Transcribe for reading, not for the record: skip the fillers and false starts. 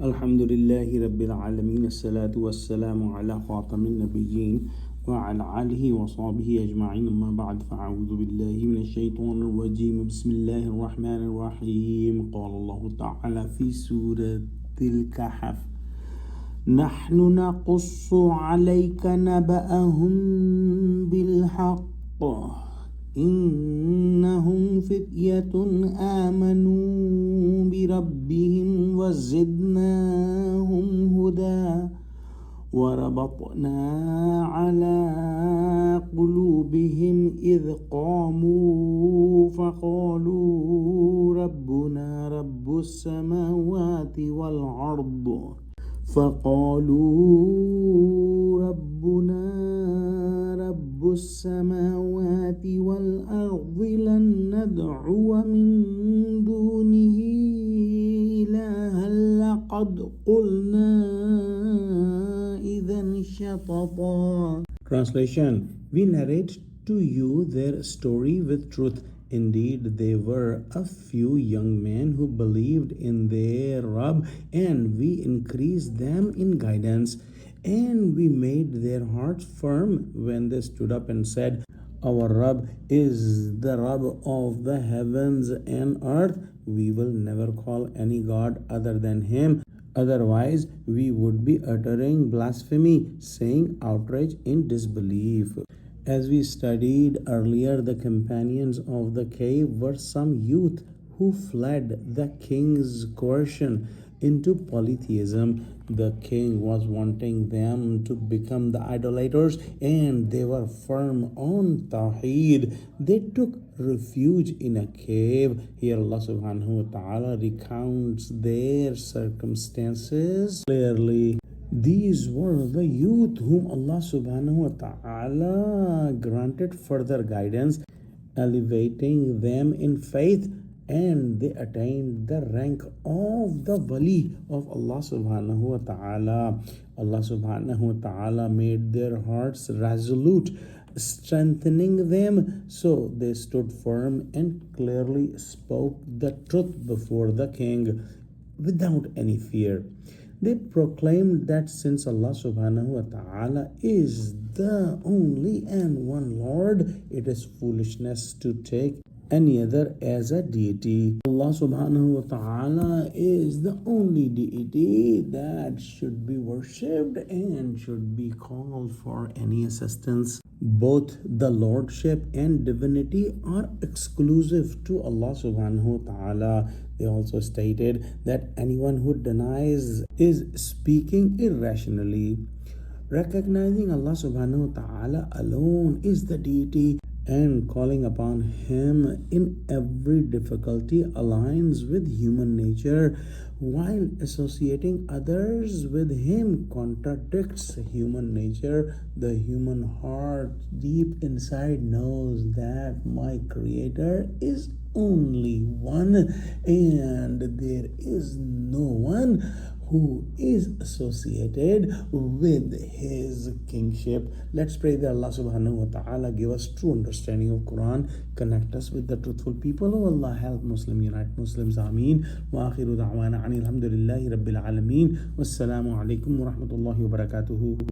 Alhamdulillahi Rabbil Alameen. As-salatu was-salamu ala khatamin nabiyyin wa ala alihi wa sahbihi ajma'in. Amma ba'd, fa'a'udhu billahi minash shaitanir rajim. Bismillahir rahmanir rahim. Qala Allahu ta'ala fi Surah Al-Kahaf. Nahnu naqussu alayka naba'ahum bil-haqq. إنهم فتية آمنوا بربهم وزدناهم هدى وربطنا على قلوبهم إذ قاموا فقالوا ربنا رب السماوات والأرض لن ندعو من دونه إلها لقد قلنا إذا شططا. Translation: We narrate to you their story with truth. Indeed, they were a few young men who believed in their Rabb, and we increased them in guidance. And we made their hearts firm when they stood up and said, Our Rabb is the Rabb of the heavens and earth. We will never call any God other than Him. Otherwise, we would be uttering blasphemy, saying outrage in disbelief. As we studied earlier, the companions of the cave were some youth who fled the king's coercion into polytheism. The king was wanting them to become the idolaters, and they were firm on Tawheed. They took refuge in a cave. Here Allah subhanahu wa ta'ala recounts their circumstances clearly. These were the youth whom Allah subhanahu wa ta'ala granted further guidance, elevating them in faith, and they attained the rank of the wali of Allah subhanahu wa ta'ala. Allah subhanahu wa ta'ala made their hearts resolute, strengthening them, so they stood firm and clearly spoke the truth before the king without any fear. They proclaimed that since Allah subhanahu wa ta'ala is the only and one Lord, it is foolishness to take any other as a deity. Allah subhanahu wa ta'ala is the only deity that should be worshipped and should be called for any assistance. Both the lordship and divinity are exclusive to Allah subhanahu wa ta'ala. They also stated that anyone who denies is speaking irrationally. Recognizing Allah subhanahu wa ta'ala alone is the deity and calling upon Him in every difficulty aligns with human nature, while associating others with Him contradicts human nature. The human heart deep inside knows that my Creator is only one, and there is no one who is associated with His kingship. Let's pray that Allah subhanahu wa ta'ala give us true understanding of Quran, connect us with the truthful people. Oh Allah, help Muslim, unite Muslims. Ameen. Wa akhiru da'wana anil hamdulillahi rabbil alameen. Wassalamu alaikum wa rahmatullahi wa barakatuhu.